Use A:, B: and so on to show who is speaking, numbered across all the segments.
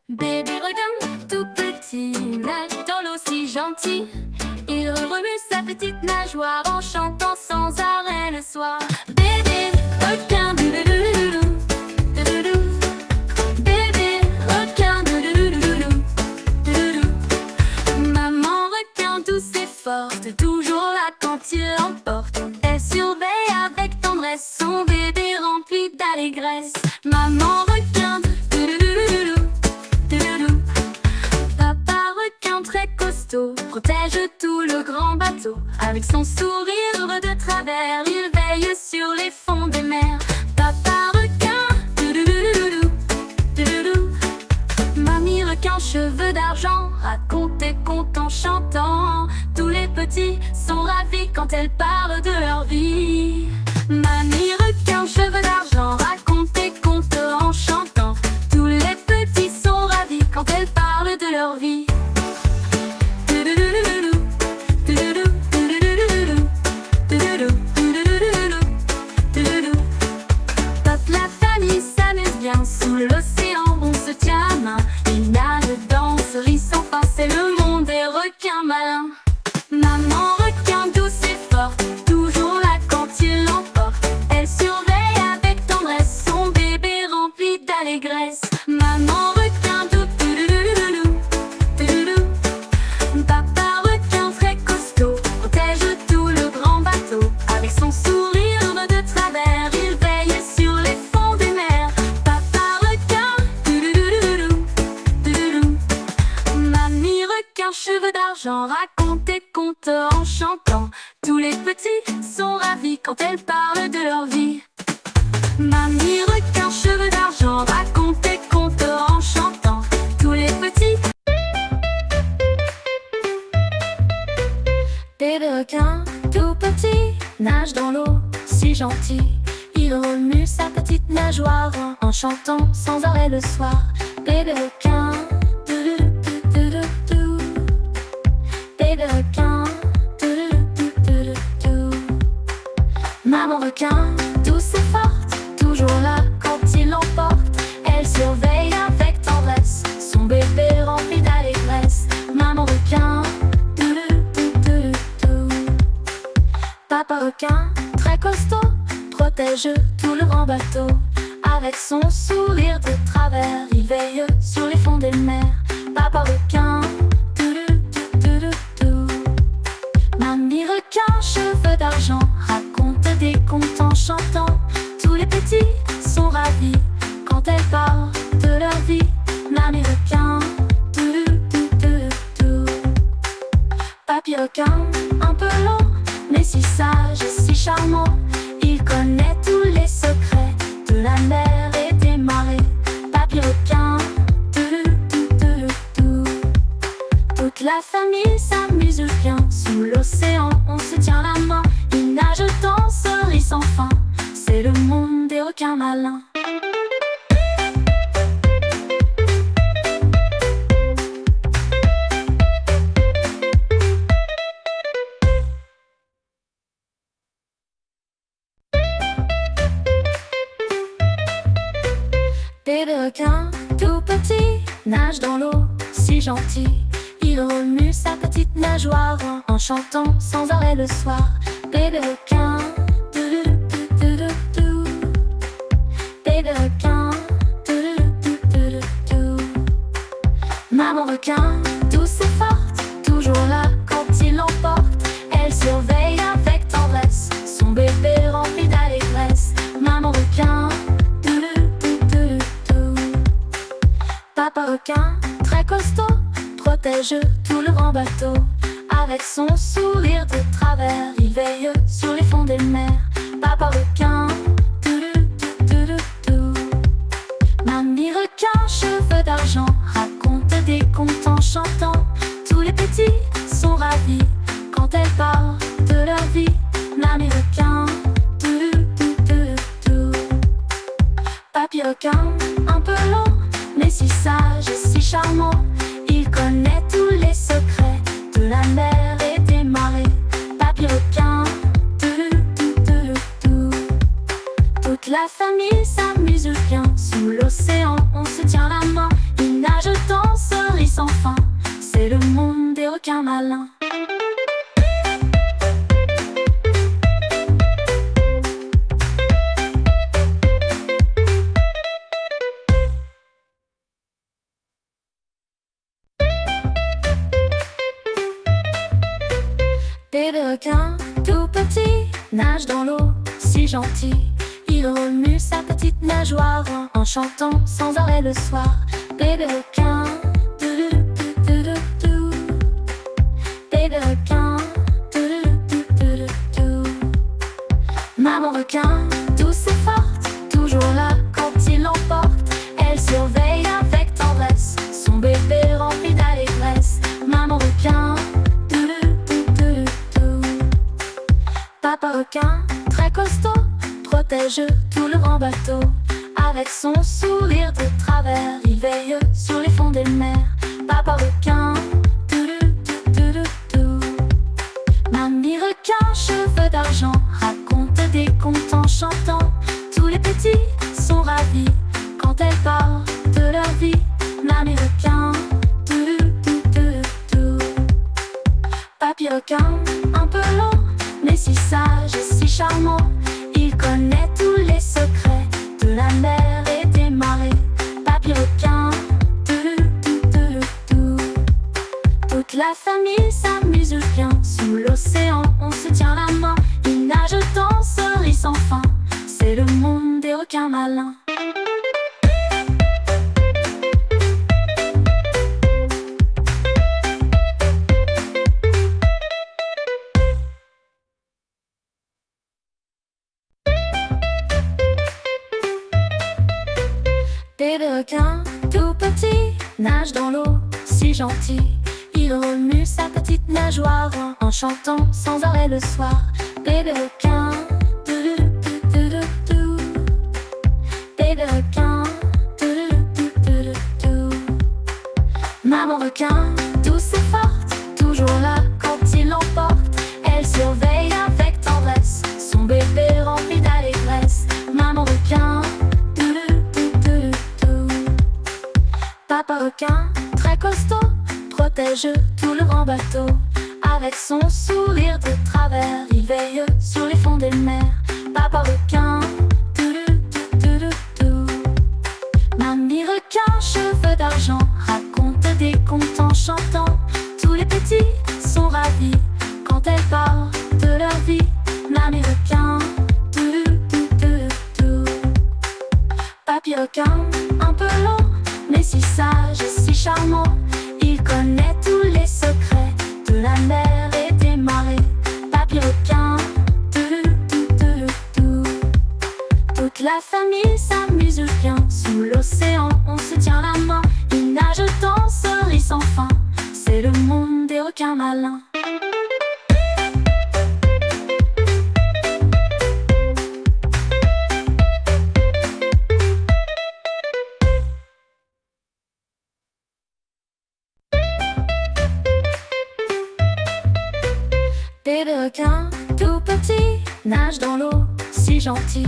A: Bébé requin, tout petit, nage dans l'eau si gentil. Il remue sa petite nageoire en chantant sans arrêt le soir. Bébé requin, doudoudoudou, doudou. Bébé requin, doudoudoudou, doudou. Maman requin douce et forte, toujours là quand il l'emporte. Elle surveille avec tendresse son bébé rempli d'allégresse. Maman requin, doudoudoudou, doudou. Papa requin très costaud protège tout le grand bateau. Avec son sourire de travers, il veille sur les fonds des mers. Papa requin, doudoudoudou, doudou. Mamie requin, cheveux d'argent, raconte des contes en chantant. Tous les petits sont ravis quand elle parle de leur vie. Mamie requin, cheveux d'argent, raconte des contes en chantant. Tous les petits sont ravis quand elle parle de leur vie. Toute la famille s'amuse bien sous l'océan, on se tient à main. Il nage, danse, rit sans fin, c'est le monde des requins malins. Maman requin douce et forte, toujours là quand il l'emporte. Elle surveille avec tendresse son bébé rempli d'allégresse. Maman requin doudoudoudou, doudou. Papa requin très costaud protège tout le grand bateau. Avec son sourire de travers, il veille sur les fonds des mers. Papa requin, doudoudoudou, doudou. Mamie requin, cheveux d'argent, raconte des contes en chantant. Tous les petits sont ravis quand elle parle de leur vie. Mamie requin, cheveux d'argent, raconte des contes en chantant. Tous les petits. Bébé requin, tout petit, nage dans l'eau, si gentil. Il remue sa petite nageoire en chantant sans arrêt le soir. Bébé requin, doudoudoudou. Bébé requin, doudoudoudou. Maman requin, douce et forte, toujours là quand il l'emporte. Elle surveille avec tendresse son bébé rempli d'allégresse. Maman requin, papa requin, très costaud, protège tout le grand bateau. Avec son sourire de travers, il veille sur les fonds des mers. Papa requin, doudoudoudou. Mamie requin, cheveux d'argent, raconte des contes en chantant. Tous les petits sont ravis quand elle parle de leur vie. Mamie requin, doudoudoudou. Papy requin, un peu long, mais si sage et si charmant. Il connaît tous les secrets de la mer et des marées. Papy requin, doudoudoudou. Toute la famille s'amuse bien sous l'océan, on se tient la main. Il nage, danse, rit sans fin, c'est le monde des requins malins. Bébé requin, tout petit, nage dans l'eau, si gentil. Il remue sa petite nageoire en chantant sans arrêt le soir. Bébé requin, doudoudoudou. Bébé requin, doudoudoudou. Maman requin, douce et forte, toujours là quand il l'emporte. Elle surveille avec tendresse son bébé rempli d'allégresse. Maman requin, papa requin, très costaud, protège tout le grand bateau. Avec son sourire de travers, il veille sur les fonds des mers. Papa requin, doudoudoudou. Mamie requin, cheveux d'argent, raconte des contes en chantant. Tous les petits sont ravis quand elle parle de leur vie. Mamie requin, doudoudoudou. Papy requin, un peu long, mais si sage et si charmant. Il connaît tous les secrets de la mer et des marées. Papy requin, doudoudoudou. Toute la famille s'amuse bien sous l'océan, on se tient la main. Il nage sans fin. C'est le monde des requins malins. Bébé requin, tout petit, nage dans l'eau, si gentil. Il remue sa petite nageoire en chantant sans arrêt le soir. Bébé requin, dou-dou-dou-dou-dou. Bébé requin, dou-dou-dou-dou-dou. Maman requin, douce et forte, toujours là quand il l'emporte. Elle surveille avec tendresse son bébé rempli d'allégresse. Maman requin, papa requin, très costaud, protège tout le grand bateau. Avec son sourire de travers, il veille sur les fonds des mers. Papa requin, mamie requin, cheveux d'argent, raconte des contes en chantant. Tous les petits sont ravis quand elle parle de leur vie. Mamie requin, papy requin, un peu long, mais si sage et si charmant. Il connaît tous les secrets de la mer et des marées. Papy requin, toute la famille s'amuse bien. Sous l'océan, on se tient la main. Ils nagent, dansent, rient sans fin. C'est le monde des requins malins. Bébé requin, tout petit, nage dans l'eau, si gentil. Il remue sa petite nageoire en chantant sans arrêt le soir. Bébé requin, dou-dou-dou-dou-dou. Bébé requin, dou-dou-dou-dou-dou. Maman requin, douce et forte, toujours là quand il l'emporte. Elle surveille avec tendresse son bébé rempli d'allégresse. Maman requin, papa requin, très costaud, protège tout le grand bateau. Avec son sourire de travers, il veille sur les fonds des mers. Papa requin, mamie requin, cheveux d'argent, raconte des contes en chantant. Tous les petits sont ravis quand elle parle de leur vie. Mamie requin, papy requin, un peu long, mais si sage et si charmant. Il connaît tous les secrets de la mer et des marées. Papy requin, toute la famille s'amuse bien. Sous l'océan, on se tient la main. Ils nagent, dansent, rient sans fin. C'est le monde des requins malins. Bébé requin, tout petit, nage dans l'eau, si gentil.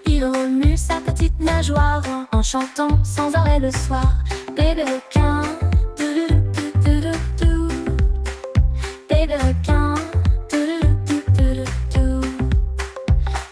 A: Il remue sa petite nageoire en chantant sans arrêt le soir. Bébé requin, dou-dou-dou-dou-dou. Bébé requin, dou-dou-dou-dou-dou.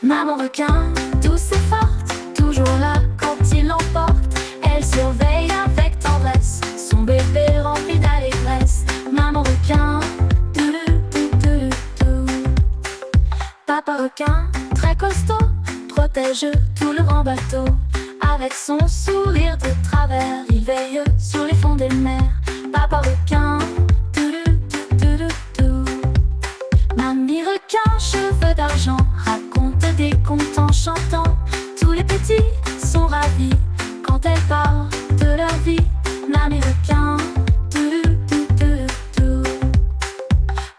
A: Maman requin, douce et forte, toujours là quand il l'emporte. Elle surveille avec tendresse son bébé rempli d'allégresse. Maman requin, papa requin, très costaud, protège tout le grand bateau. Avec son sourire de travers, il veille sur les fonds des mers. Papa requin, mamie requin, cheveux d'argent, raconte des contes en chantant. Tous les petits sont ravis quand elle parle de leur vie. Mamie requin,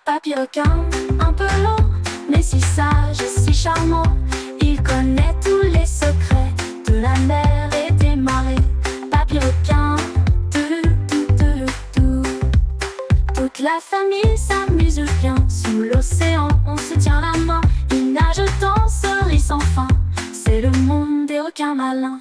A: papy requin, un peu long, mais si sage et si charmant. Il connaît tous les secrets de la mer et des marées. Papy requin, toute la famille s'amuse bien. Sous l'océan, on se tient la main. Ils nagent, dansent, rient sans fin. C'est le monde des requins malins.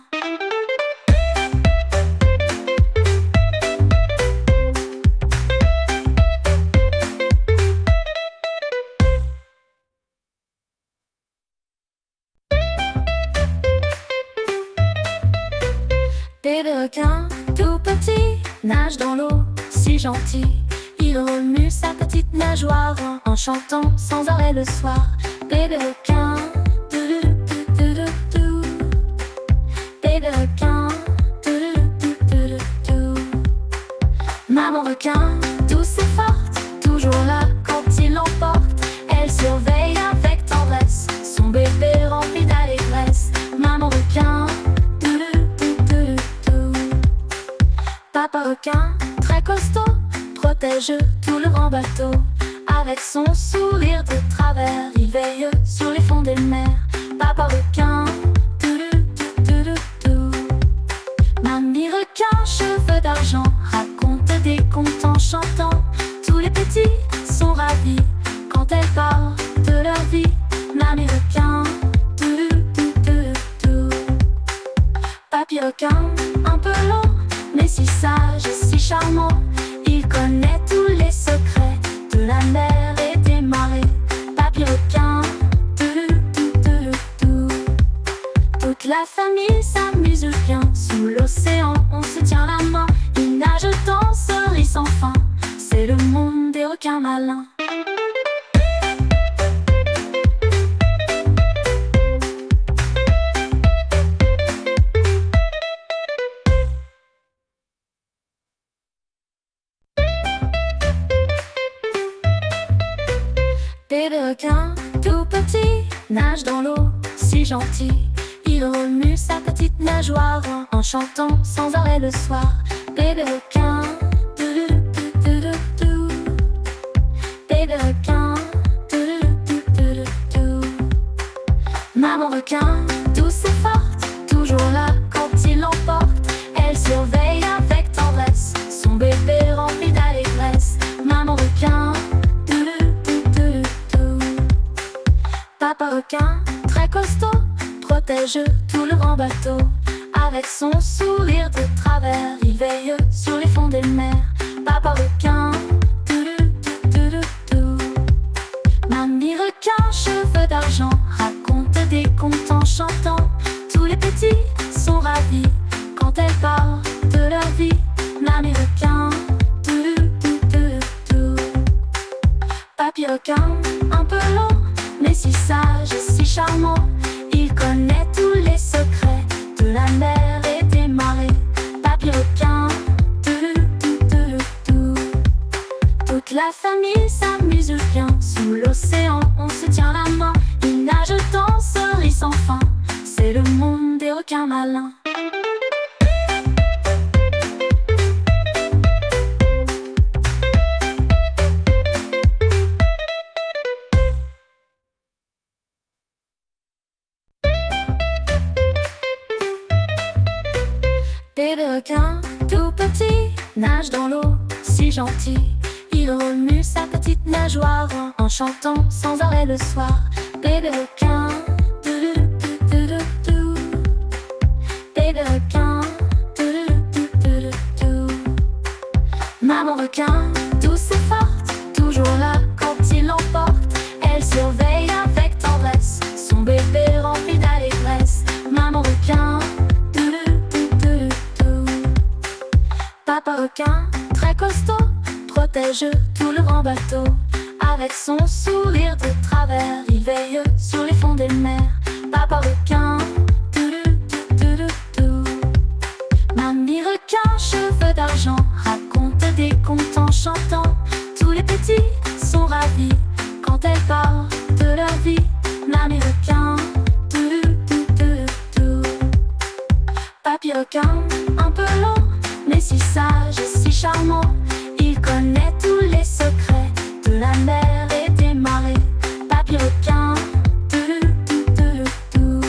A: nage dans l'eau, si gentil. Il remue sa petite nageoire en chantant sans arrêt le soir. Bébé requin, dou-dou-dou-dou-dou. Bébé requin, dou-dou-dou-dou-dou. Maman requin, douce et forte, toujours là quand il l'emporte. Elle surveille avec tendresse son bébé rempli d'allégresse. Maman requin, dou-dou-dou-dou-dou. Papa requin, très costaud, protège tout le grand bateau. Avec son sourire de travers, il veille sur les fonds des mers. Papa requin, dou-dou-dou-dou-dou. Mamie requin, cheveux d'argent, raconte des contes en chantant. Tous les petits sont ravis quand elle parle de leur vie. Mamie requin, dou-dou-dou-dou-dou. Papy requin, un peu long, mais si sage et si charmant. Il connaît tous les secrets de la mer et des marées. Papy requin, dou-dou-dou-dou-dou. Toute la famille s'amuse bien. Sous l'océan, on se tient la main. Ils nagent, dansent, rient sans fin. C'est le monde des requins malins. Bébé requin, tout petit, nage dans l'eau, si gentil. Il remue sa petite nageoire en chantant sans arrêt le soir. Bébé requin, dou-dou-dou-dou-dou. Bébé requin, dou-dou-dou-dou-dou. Maman requin, douce et forte, toujours là quand il l'emporte. Elle surveille avec tendresse son bébé rempli d'allégresse. Maman requin, papa requin, très costaud, protège tout le grand bateau. Avec son sourire de travers, il veille sur les fonds des mers. Papa requin, dou-dou-dou-dou-dou. Mamie requin, cheveux d'argent, raconte des contes en chantant. Tous les petits sont ravis quand elle parle de leur vie. Mamie requin, dou-dou-dou-dou-dou. Papy requin, un peu long, mais si sage et si charmant. Il connaît tous les secrets de la mer et des marées. Papy requin, dou-dou-dou-dou-dou. Toute la famille s'amuse bien. Sous l'océan, on se tient la main. Ils nagent, dansent, rient sans fin. C'est le monde des requins malins. Bébé requin, tout petit, nage dans l'eau, si gentil. Il remue sa petite nageoire en chantant sans arrêt le soir. Bébé requin, dou-dou-dou-dou-dou. Bébé requin, dou-dou-dou-dou-dou. Maman requin, douce et forte, toujours là quand il l'emporte. Elle surveille avec tendresse son bébé rempli d'allégresse. Maman requin, papa requin, très costaud, protège tout le grand bateau. Avec son sourire de travers, il veille sur les fonds des mers. Papa requin, dou-dou-dou-dou-dou. Mamie requin, cheveux d'argent, raconte des contes en chantant. Tous les petits sont ravis quand elle parle de leur vie. Mamie requin, dou-dou-dou-dou-dou. Papy requin, un peu long, mais si sage et si charmant. Il connaît tous les secrets de la mer et des marées. Papy requin, dou-dou-dou-dou-dou.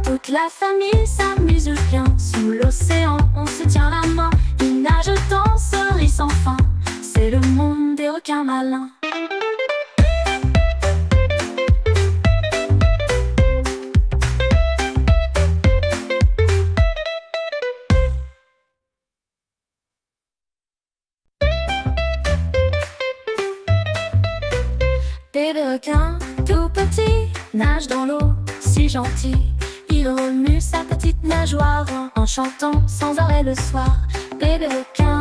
A: Toute la famille s'amuse bien. Sous l'océan, on se tient la main. Ils nagent, dansent, rient sans fin. C'est le monde des requins malins. Bébé requin, tout petit, nage dans l'eau, si gentil. Il remue sa petite nageoire en chantant sans arrêt le soir. Bébé requin,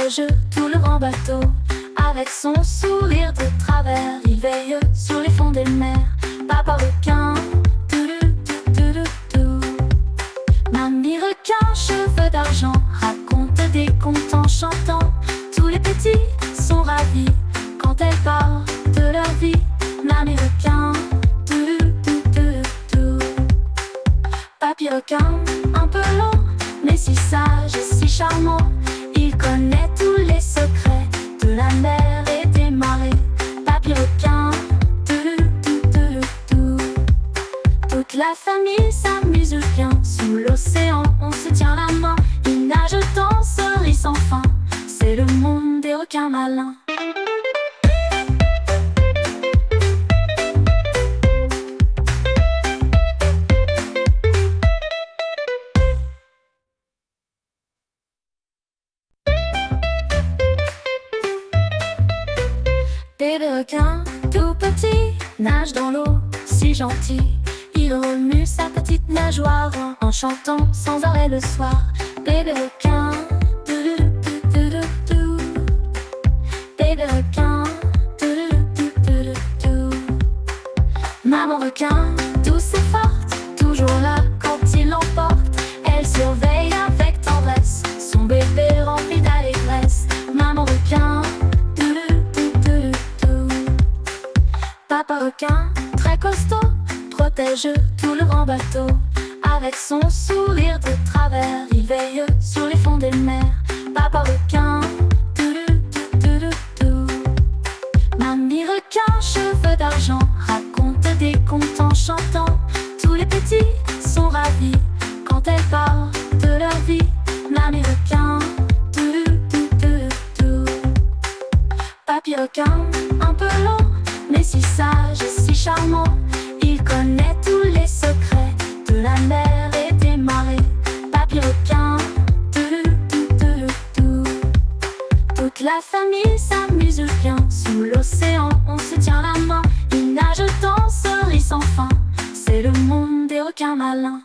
A: protège tout le grand bateau. Avec son sourire de travers, il veille sur les fonds des mers. Papa requin, mamie requin, cheveux d'argent, raconte des contes en chantant. Tous les petits sont ravis quand elle parle de leur vie. Mamie requin, papy requin, un peu long, mais si sage et si charmant. Il connaît tous les secrets de la mer et des marées. Papy requin, toute la famille s'amuse bien. Sous l'océan, on se tient la main. Ils nagent dans ce riz sans fin. C'est le monde des requins malins. Bébé requin, tout petit, nage dans l'eau, si gentil. Il remue sa petite nageoire en chantant sans arrêt le soir. Bébé requin, bébé requin, maman requin, douce et forte, toujours là quand il l'emporte. Elle surveille avec tendresse son bébé rempli d'allégresse. Maman requin, papa requin, très costaud, protège tout le grand bateau. Avec son sourire de travers, il veille sur les fonds des mers. Papa requin, mamie requin, cheveux d'argent, raconte des contes en chantant. Tous les petits sont ravis quand elle parle de leur vie. Mamie requin, papy requin, un peu long, mais si sage et si charmant. Il connaît tous les secrets de la mer et des marées. Papy requin, toute la famille s'amuse bien. Sous l'océan, on se tient la main. Ils nagent dans ce riz sans fin. C'est le monde des requins malins.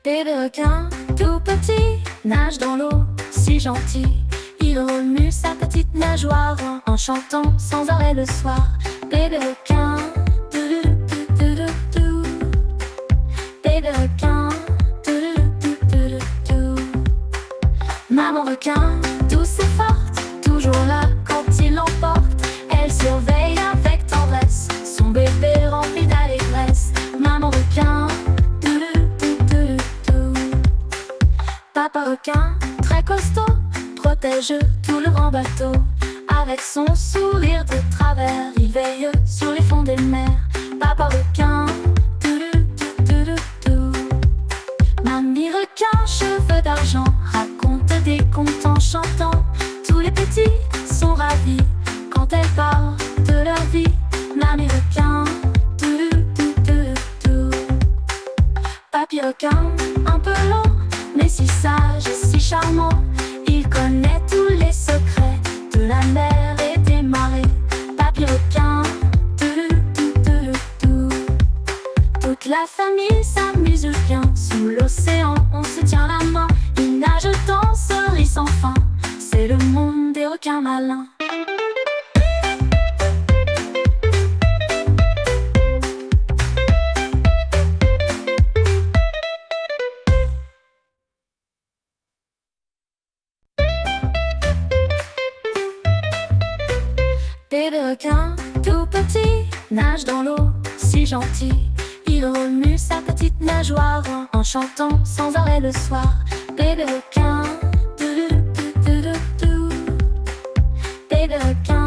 A: Bébé requin, tout petit, nage dans l'eau, si gentil. Il remue sa petite nageoire en chantant sans arrêt le soir. Bébé requin, bébé requin, maman requin, douce et forte, toujours là quand il l'emporte. Elle surveille avec tendresse son bébé rempli d'allégresse. Maman requin, papa requin, très costaud, protège tout le grand bateau. Avec son sourire de travers, il veille sur les fonds des mers. Papa requin, mamie requin, cheveux d'argent, raconte des contes en chantant. Tous les petits sont ravis quand elle parle de leur vie. Mamie requin, papy requin, un peu long, mais si sage et si charmant. Il connaît tous les secrets de la mer et des marées. Papy requin, toute la famille s'amuse bien. Sous l'océan, on se tient la main. Ils nagent dans ce riz sans fin. C'est le monde des requins malins. Bébé requin, tout petit, nage dans l'eau, si gentil. Il remue sa petite nageoire en chantant sans arrêt le soir. Bébé requin, bébé requin.